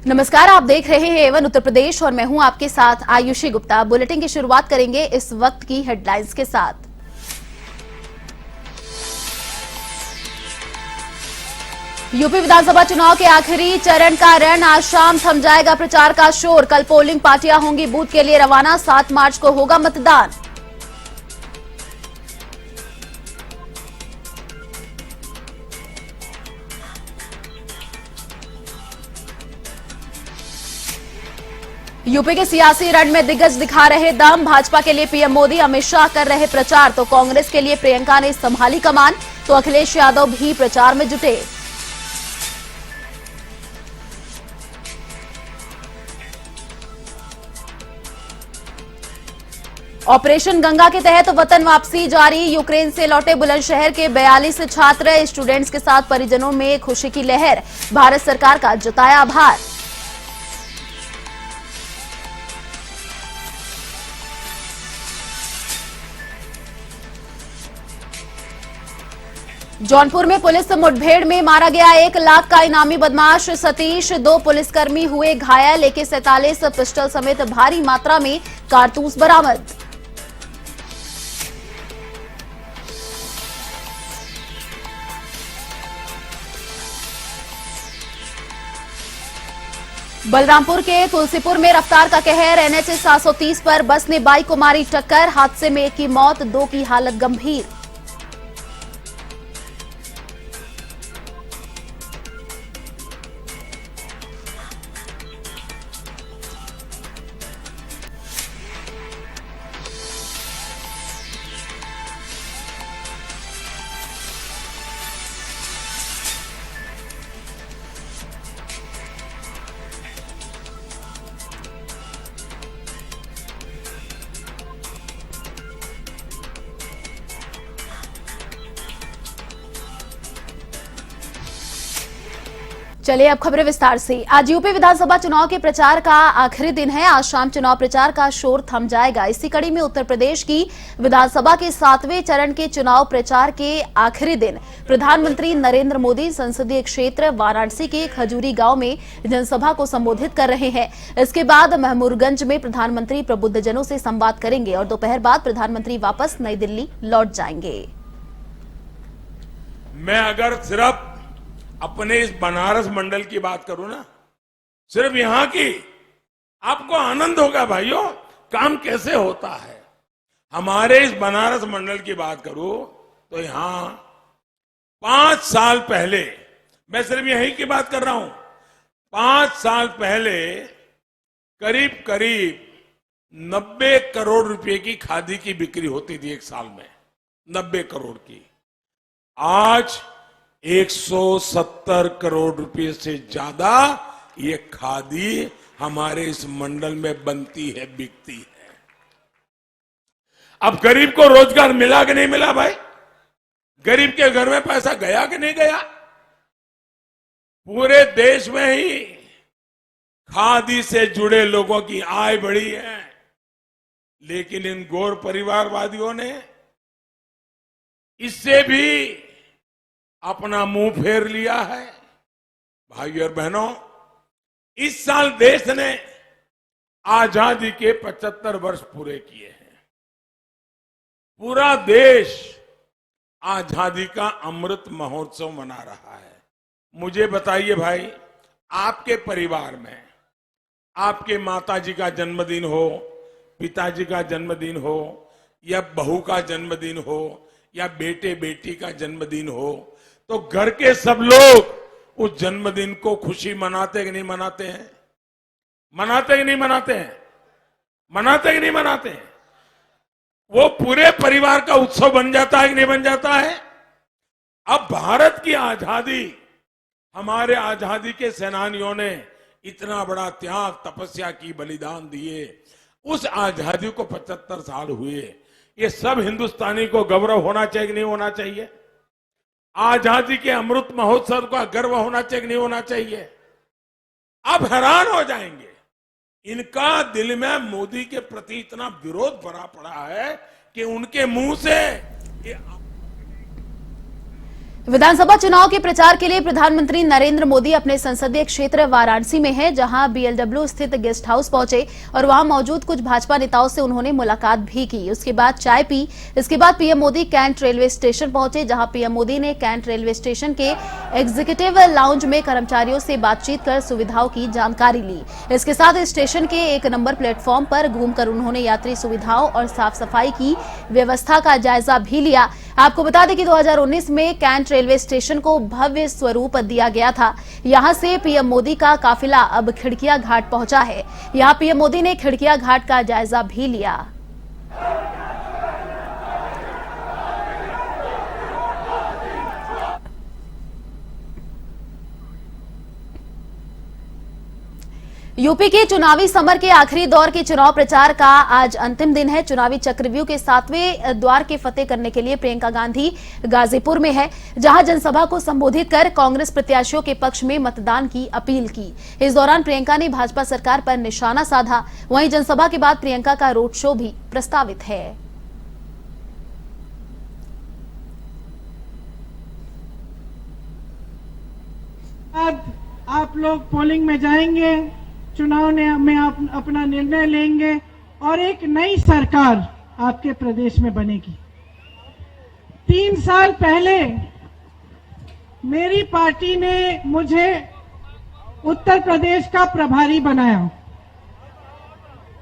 नमस्कार, आप देख रहे हैं एवन उत्तर प्रदेश और मैं हूं आपके साथ आयुषी गुप्ता। बुलेटिन की शुरुआत करेंगे इस वक्त की हेडलाइंस के साथ। यूपी विधानसभा चुनाव के आखिरी चरण का रण, आज शाम थम जाएगा प्रचार का शोर। कल पोलिंग पार्टियां होंगी बूथ के लिए रवाना, 7 मार्च को होगा मतदान। यूपी के सियासी रण में दिग्गज दिखा रहे दम, भाजपा के लिए पीएम मोदी, अमित शाह कर रहे प्रचार, तो कांग्रेस के लिए प्रियंका ने संभाली कमान, तो अखिलेश यादव भी प्रचार में जुटे। ऑपरेशन गंगा के तहत वतन वापसी जारी, यूक्रेन से लौटे बुलंदशहर के 42 छात्र, स्टूडेंट्स के साथ परिजनों में खुशी की लहर, भारत सरकार का जताया आभार। जौनपुर में पुलिस मुठभेड़ में मारा गया 1 लाख का इनामी बदमाश सतीश, 2 पुलिसकर्मी हुए घायल, AK-47 पिस्टल समेत भारी मात्रा में कारतूस बरामद। बलरामपुर के तुलसीपुर में रफ्तार का कहर, NH 730 पर बस ने बाइक को मारी टक्कर, हादसे में 1 की मौत, 2 की हालत गंभीर। चलिए अब खबरें विस्तार से। आज यूपी विधानसभा चुनाव के प्रचार का आखिरी दिन है। आज शाम चुनाव प्रचार का शोर थम जाएगा। इसी कड़ी में उत्तर प्रदेश की विधानसभा के 7वें चरण के चुनाव प्रचार के आखिरी दिन प्रधानमंत्री नरेंद्र मोदी संसदीय क्षेत्र वाराणसी के खजूरी गांव में जनसभा को संबोधित कर रहे हैं। इसके बाद महमूरगंज में प्रधानमंत्री प्रबुद्धजनों से संवाद करेंगे और दोपहर बाद प्रधानमंत्री वापस नई दिल्ली लौट जाएंगे। मैं अगर सिर्फ अपने इस बनारस मंडल की बात करूं ना, सिर्फ यहां की, आपको आनंद होगा भाइयों काम कैसे होता है। हमारे इस बनारस मंडल की बात करूं तो यहां 5 साल पहले, मैं सिर्फ यही की बात कर रहा हूं, 5 साल पहले करीब करीब 90 करोड़ रुपए की खादी की बिक्री होती थी एक साल में, 90 करोड़ की। आज 170 करोड़ रुपए से ज्यादा ये खादी हमारे इस मंडल में बनती है, बिकती है। अब गरीब को रोजगार मिला कि नहीं मिला भाई? गरीब के घर में पैसा गया कि नहीं गया? पूरे देश में ही खादी से जुड़े लोगों की आय बढ़ी है, लेकिन इन गौर परिवारवादियों ने इससे भी अपना मुंह फेर लिया है। भाइयों और बहनों, इस साल देश ने आजादी के 75 वर्ष पूरे किए हैं। पूरा देश आजादी का अमृत महोत्सव मना रहा है। मुझे बताइए भाई, आपके परिवार में आपके माताजी का जन्मदिन हो, पिताजी का जन्मदिन हो, या बहू का जन्मदिन हो, या बेटे बेटी का जन्मदिन हो, तो घर के सब लोग उस जन्मदिन को खुशी मनाते कि नहीं मनाते हैं? मनाते कि नहीं मनाते हैं? मनाते कि नहीं मनाते हैं? वो पूरे परिवार का उत्सव बन जाता है कि नहीं बन जाता है? अब भारत की आजादी, हमारे आजादी के सेनानियों ने इतना बड़ा त्याग तपस्या की, बलिदान दिए, उस आजादी को 75 साल हुए। ये सब हिंदुस्तानी को गौरव होना चाहिए कि नहीं होना चाहिए? आजादी के अमृत महोत्सव का गर्व होना चाहिए कि नहीं होना चाहिए? आप हैरान हो जाएंगे, इनका दिल में मोदी के प्रति इतना विरोध भरा पड़ा है कि उनके मुंह से विधानसभा चुनाव के प्रचार के लिए प्रधानमंत्री नरेंद्र मोदी अपने संसदीय क्षेत्र वाराणसी में हैं, जहां बीएलडब्ल्यू स्थित गेस्ट हाउस पहुंचे और वहां मौजूद कुछ भाजपा नेताओं से उन्होंने मुलाकात भी की। उसके बाद चाय पी। इसके बाद PM Modi Cantt railway station पहुंचे, जहां पीएम मोदी ने कैंट रेलवे स्टेशन के एग्जीक्यूटिव लाउंज में कर्मचारियों से बातचीत कर सुविधाओं की जानकारी ली। इसके साथ स्टेशन के 1 नंबर प्लेटफॉर्म पर घूमकर उन्होंने यात्री सुविधाओं और साफ सफाई की व्यवस्था का जायजा भी लिया। आपको बता दें कि 2019 में कैंट रेलवे स्टेशन को भव्य स्वरूप दिया गया था। यहां से पीएम मोदी का काफिला अब खिड़किया घाट पहुंचा है। यहां पीएम मोदी ने खिड़किया घाट का जायजा भी लिया। यूपी के चुनावी समर के आखिरी दौर के चुनाव प्रचार का आज अंतिम दिन है। चुनावी चक्रव्यूह के 7वें द्वार के फतेह करने के लिए प्रियंका गांधी गाजीपुर में है, जहां जनसभा को संबोधित कर कांग्रेस प्रत्याशियों के पक्ष में मतदान की अपील की। इस दौरान प्रियंका ने भाजपा सरकार पर निशाना साधा। वहीं जनसभा के बाद प्रियंका का रोड शो भी प्रस्तावित है। आप लोग पोलिंग में जाएंगे, चुनाव में आप अपना निर्णय लेंगे और एक नई सरकार आपके प्रदेश में बनेगी। 3 साल पहले मेरी पार्टी ने मुझे उत्तर प्रदेश का प्रभारी बनाया।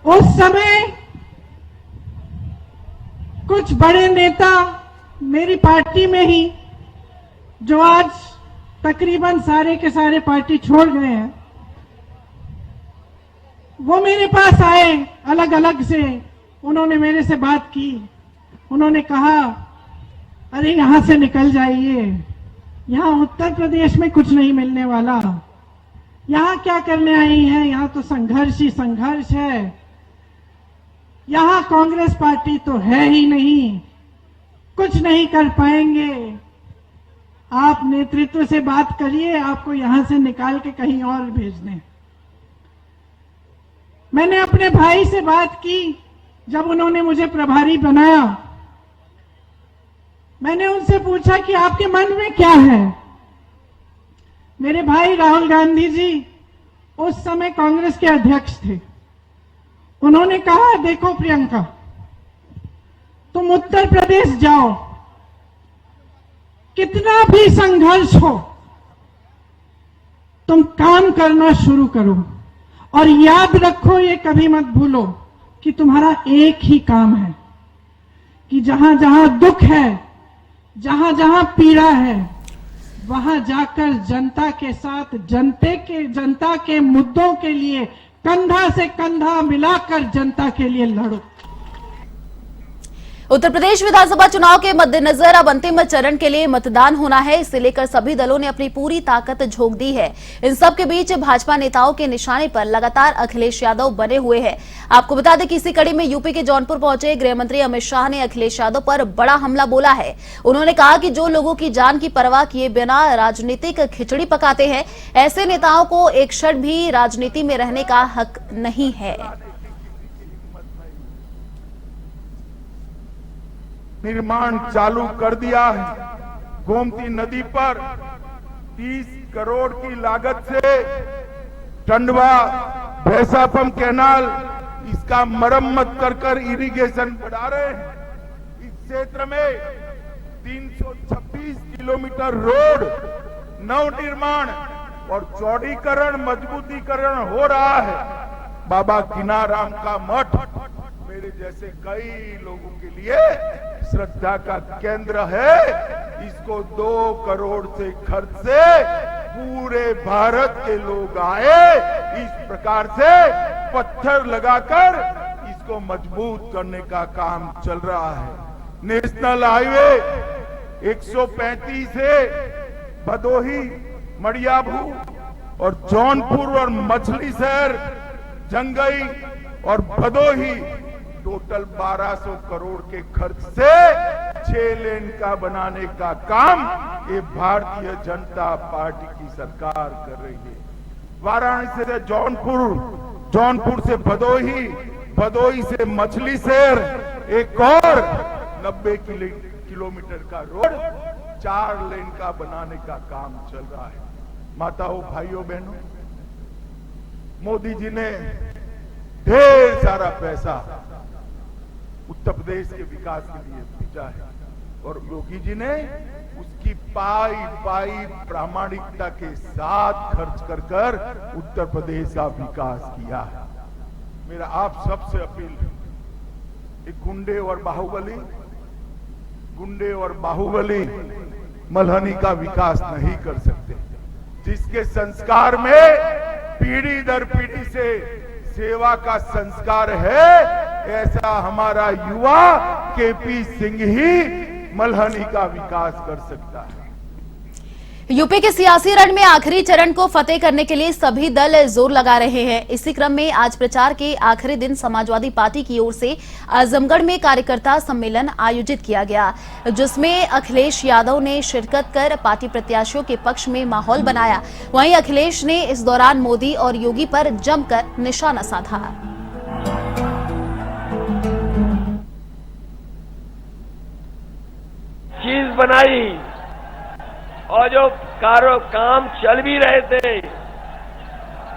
उस समय कुछ बड़े नेता मेरी पार्टी में ही, जो आज तकरीबन सारे के सारे पार्टी छोड़ गए हैं, वो मेरे पास आए अलग अलग से। उन्होंने मेरे से बात की। उन्होंने कहा, अरे यहां से निकल जाइए, यहां उत्तर प्रदेश में कुछ नहीं मिलने वाला, यहां क्या करने आई हैं, यहां तो संघर्ष ही संघर्ष है, यहां कांग्रेस पार्टी तो है ही नहीं, कुछ नहीं कर पाएंगे, आप नेतृत्व से बात करिए, आपको यहां से निकाल के कहीं और भेज दें। मैंने अपने भाई से बात की। जब उन्होंने मुझे प्रभारी बनाया, मैंने उनसे पूछा कि आपके मन में क्या है। मेरे भाई राहुल गांधी जी उस समय कांग्रेस के अध्यक्ष थे। उन्होंने कहा, देखो प्रियंका, तुम उत्तर प्रदेश जाओ, कितना भी संघर्ष हो, तुम काम करना शुरू करो और याद रखो, ये कभी मत भूलो कि तुम्हारा एक ही काम है कि जहां जहां दुख है, जहां जहां पीड़ा है, वहां जाकर जनता के साथ जनता के मुद्दों के लिए कंधा से कंधा मिलाकर जनता के लिए लड़ो। उत्तर प्रदेश विधानसभा चुनाव के मद्देनजर अब अंतिम चरण के लिए मतदान होना है। इसे लेकर सभी दलों ने अपनी पूरी ताकत झोंक दी है। इन सब के बीच भाजपा नेताओं के निशाने पर लगातार अखिलेश यादव बने हुए हैं। आपको बता दें कि इसी कड़ी में यूपी के जौनपुर पहुंचे गृह मंत्री अमित शाह ने अखिलेश यादव पर बड़ा हमला बोला है। उन्होंने कहा कि जो लोगों की जान की परवाह किए बिना राजनीतिक खिचड़ी पकाते हैं, ऐसे नेताओं को एक क्षण भी राजनीति में रहने का हक नहीं है। निर्माण चालू कर दिया है। गोमती नदी पर 30 करोड़ की लागत से टंडवा भैंसापम कैनाल, इसका मरम्मत कर इरिगेशन बढ़ा रहे हैं। इस क्षेत्र में 326 किलोमीटर रोड नवनिर्माण और चौड़ीकरण, मजबूतीकरण हो रहा है। बाबा किनाराम का मठ मेरे जैसे कई लोगों के लिए श्रद्धा का केंद्र है। इसको 2 करोड़ से खर्च से पूरे भारत के लोग आए, इस प्रकार से पत्थर लगाकर इसको मजबूत करने का काम चल रहा है। नेशनल हाईवे 135 से भदोही, मड़ियाभू और जौनपुर और मछली शहर, जंगई और भदोही टोटल 1200 करोड़ के खर्च से 6 लेन का बनाने का काम ये भारतीय जनता पार्टी की सरकार कर रही है। वाराणसी से जौनपुर, जौनपुर से भदोही, भदोही से मछली शहर, एक और 90 किलोमीटर का रोड 4 लेन का बनाने का काम चल रहा है। माताओं, भाइयों, बहनों, मोदी जी ने ढेर सारा पैसा उत्तर प्रदेश के विकास के लिए भेजा है और योगी जी ने उसकी पाई पाई प्रामाणिकता के साथ खर्च कर कर उत्तर प्रदेश का विकास किया है। मेरा आप सबसे अपील है, एक गुंडे और बाहुबली मल्हनी का विकास नहीं कर सकते। जिसके संस्कार में पीढ़ी दर पीढ़ी से सेवा का संस्कार है, ऐसा हमारा युवा केपी सिंह ही मल्हनी का विकास कर सकता है। यूपी के सियासी रण में आखिरी चरण को फतेह करने के लिए सभी दल जोर लगा रहे हैं। इसी क्रम में आज प्रचार के आखिरी दिन समाजवादी पार्टी की ओर से आजमगढ़ में कार्यकर्ता सम्मेलन आयोजित किया गया, जिसमें अखिलेश यादव ने शिरकत कर पार्टी प्रत्याशियों के पक्ष में माहौल बनाया। वहीं अखिलेश ने इस दौरान मोदी और योगी पर जमकर निशाना साधा। चीज बनाई और जो काम चल भी रहे थे,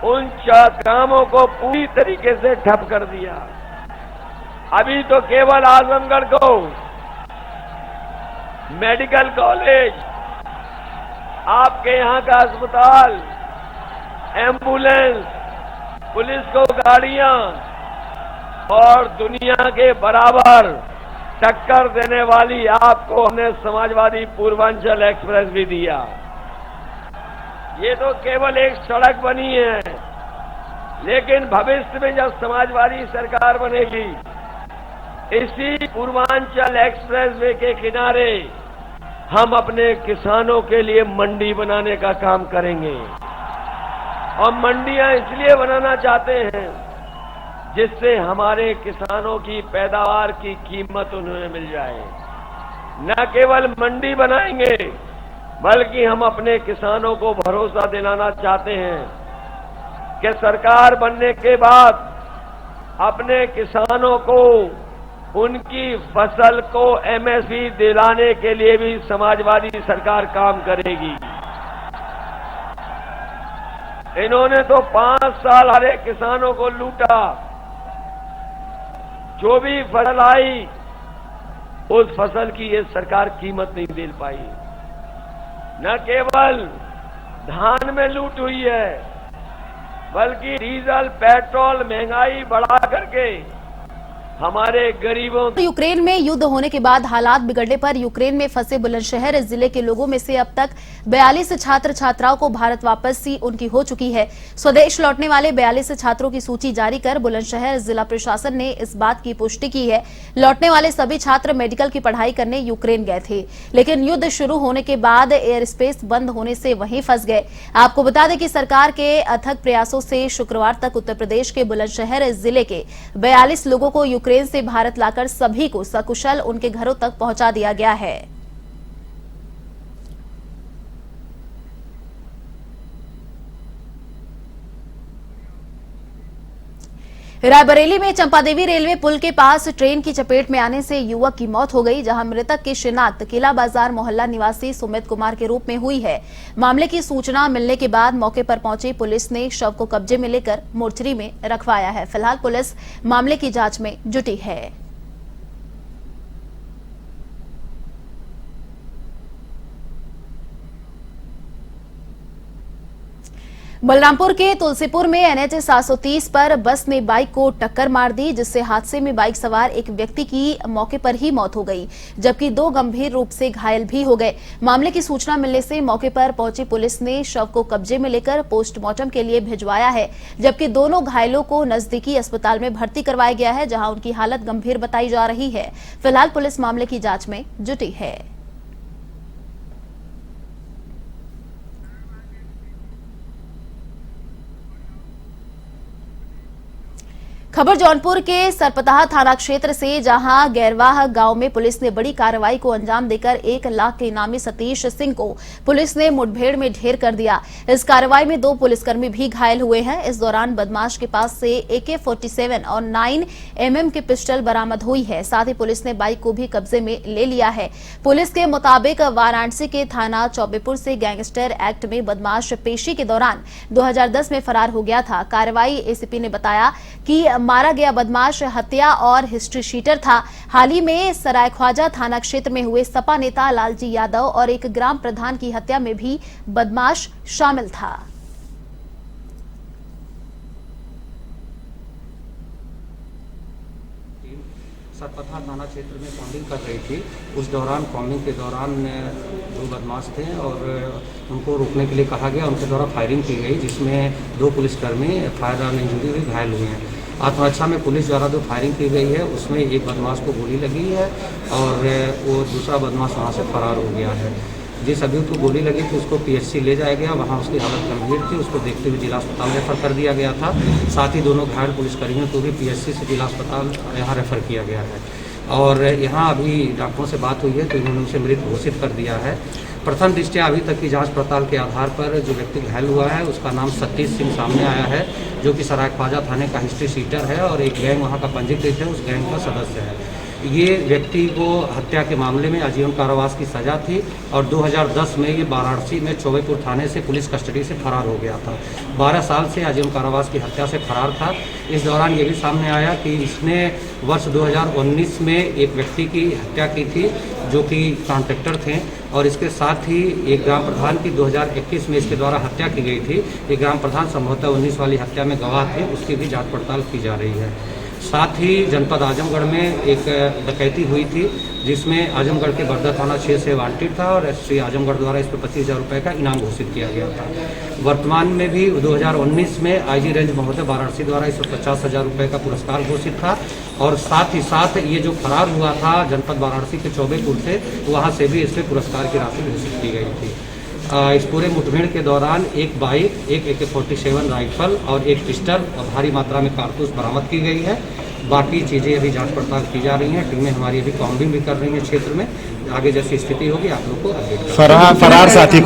उन कामों को पूरी तरीके से ठप कर दिया। अभी तो केवल आजमगढ़ को मेडिकल कॉलेज, आपके यहाँ का अस्पताल, एम्बुलेंस, पुलिस को गाड़ियां और दुनिया के बराबर टक्कर देने वाली आपको हमने समाजवादी पूर्वांचल एक्सप्रेस भी दिया। ये तो केवल एक सड़क बनी है, लेकिन भविष्य में जब समाजवादी सरकार बनेगी, इसी पूर्वांचल एक्सप्रेस वे के किनारे हम अपने किसानों के लिए मंडी बनाने का काम करेंगे। और मंडियां इसलिए बनाना चाहते हैं जिससे हमारे किसानों की पैदावार की कीमत उन्हें मिल जाए। न केवल मंडी बनाएंगे, बल्कि हम अपने किसानों को भरोसा दिलाना चाहते हैं कि सरकार बनने के बाद अपने किसानों को उनकी फसल को एमएसपी दिलाने के लिए भी समाजवादी सरकार काम करेगी। इन्होंने तो 5 साल हमारे किसानों को लूटा। जो भी फसल आई, उस फसल की ये सरकार कीमत नहीं दे पाई। न केवल धान में लूट हुई है, बल्कि डीजल, पेट्रोल महंगाई बढ़ा करके हमारे गरीबों। यूक्रेन में युद्ध होने के बाद हालात बिगड़ने पर यूक्रेन में फंसे बुलंदशहर जिले के लोगों में से अब तक 42 छात्र छात्राओं को भारत वापसी उनकी हो चुकी है। स्वदेश लौटने वाले 42 छात्रों की सूची जारी कर बुलंदशहर जिला प्रशासन ने इस बात की पुष्टि की है। लौटने वाले सभी छात्र मेडिकल की पढ़ाई करने यूक्रेन गए थे, लेकिन युद्ध शुरू होने के बाद एयर स्पेस बंद होने से वहीं फंस गए। आपको बता दें कि सरकार के अथक प्रयासों से शुक्रवार तक उत्तर प्रदेश के बुलंदशहर जिले के 42 लोगों को यूक्रेन से भारत लाकर सभी को सकुशल उनके घरों तक पहुंचा दिया गया है। रायबरेली में चंपादेवी रेलवे पुल के पास ट्रेन की चपेट में आने से युवक की मौत हो गई, जहां मृतक की शिनाख्त किला बाजार मोहल्ला निवासी सुमित कुमार के रूप में हुई है। मामले की सूचना मिलने के बाद मौके पर पहुंची पुलिस ने शव को कब्जे में लेकर मोर्चरी में रखवाया है। फिलहाल पुलिस मामले की जांच में जुटी है। बलरामपुर के तुलसीपुर में एनएच 730 पर बस ने बाइक को टक्कर मार दी, जिससे हादसे में बाइक सवार एक व्यक्ति की मौके पर ही मौत हो गई, जबकि 2 गंभीर रूप से घायल भी हो गए। मामले की सूचना मिलने से मौके पर पहुंची पुलिस ने शव को कब्जे में लेकर पोस्टमार्टम के लिए भिजवाया है, जबकि दोनों घायलों को नजदीकी अस्पताल में भर्ती करवाया गया है, जहां उनकी हालत गंभीर बताई जा रही है। फिलहाल पुलिस मामले की जांच में जुटी है। खबर जौनपुर के सरपताहा थाना क्षेत्र से, जहां गैरवाह गांव में पुलिस ने बड़ी कार्रवाई को अंजाम देकर 1 लाख के इनामी सतीश सिंह को पुलिस ने मुठभेड़ में ढेर कर दिया। इस कार्रवाई में 2 पुलिसकर्मी भी घायल हुए हैं। इस दौरान बदमाश के पास से AK-47 और 9mm की पिस्टल बरामद हुई है। साथ ही पुलिस ने बाइक को भी कब्जे में ले लिया है। पुलिस के मुताबिक वाराणसी के थाना चौबेपुर से गैंगस्टर एक्ट में बदमाश पेशी के दौरान 2010 में फरार हो गया था। कार्रवाई ACP ने बताया कि मारा गया बदमाश हत्या और हिस्ट्री शीटर था। हाल ही में सरायख्वाजा थाना क्षेत्र में हुए सपा नेता लालजी यादव और एक ग्राम प्रधान की हत्या में भी बदमाश शामिल था। सरपताहा थाना क्षेत्र में कॉम्बिंग कर रही थी। उस दौरान कॉम्बिंग के दौरान 2 बदमाश थे और उनको रोकने के लिए कहा गया। उनके द्वारा फायरिंग की गई, जिसमें 2 पुलिसकर्मी फायर ऑन इंजरी हुई घायल हुए हैं। आत्मरक्षा में पुलिस द्वारा जो फायरिंग की गई है उसमें एक बदमाश को गोली लगी है और वो दूसरा बदमाश वहाँ से फरार हो गया है। जिस अभियुक्त को गोली लगी थी उसको PHC ले जाया गया। वहाँ उसकी हालत गंभीर थी, उसको देखते हुए जिला अस्पताल रेफर कर दिया गया था। साथ ही दोनों घायल पुलिसकर्मियों को भी PHC से जिला अस्पताल यहाँ रेफर किया गया है। और यहाँ अभी डॉक्टरों से बात हुई है तो इन्होंने उसे मृत घोषित कर दिया है। प्रथम दृष्टया अभी तक की जांच पड़ताल के आधार पर जो व्यक्ति घायल हुआ है उसका नाम सतीश सिंह सामने आया है, जो कि सरायख्वाजा थाने का हिस्ट्री शीटर है और एक गैंग वहाँ का पंजीकृत है, उस गैंग का सदस्य है। ये व्यक्ति को हत्या के मामले में आजीवन कारावास की सजा थी और 2010 में ये वाराणसी में चौबेपुर थाने से पुलिस कस्टडी से फरार हो गया था। 12 साल से आजीवन कारावास की हत्या से फरार था। इस दौरान ये भी सामने आया कि इसने वर्ष 2019 में एक व्यक्ति की हत्या की थी जो कि कॉन्ट्रैक्टर थे और इसके साथ ही एक ग्राम प्रधान की 2021 में इसके द्वारा हत्या की गई थी। ये ग्राम प्रधान संभवतः 19 वाली हत्या में गवाह थे, उसकी भी जाँच पड़ताल की जा रही है। साथ ही जनपद आजमगढ़ में एक डकैती हुई थी जिसमें आजमगढ़ के बरदा थाना क्षेत्र से वांटेड था और SC आजमगढ़ द्वारा इस पर 25,000 रुपये का इनाम घोषित किया गया था। वर्तमान में भी 2019 में IG रेंज महोदय वाराणसी द्वारा इस पर 50,000 रुपये का पुरस्कार घोषित था और साथ ही साथ ये जो फरार हुआ था जनपद वाराणसी के चौबेपुर से, वहाँ से भी इसमें पुरस्कार की राशि घोषित की गई थी। इस पूरे मुठभेड़ के दौरान एक बाइक, एक AK-47 राइफल और एक पिस्टल और भारी मात्रा में कारतूस बरामद की गई है। बाकी चीज़ें अभी जांच पड़ताल की जा रही हैं। टीमें हमारी अभी कॉम्बिंग भी कर रही हैं क्षेत्र में। आगे जैसी स्थिति होगी आप लोग को अपडेट फरार साथी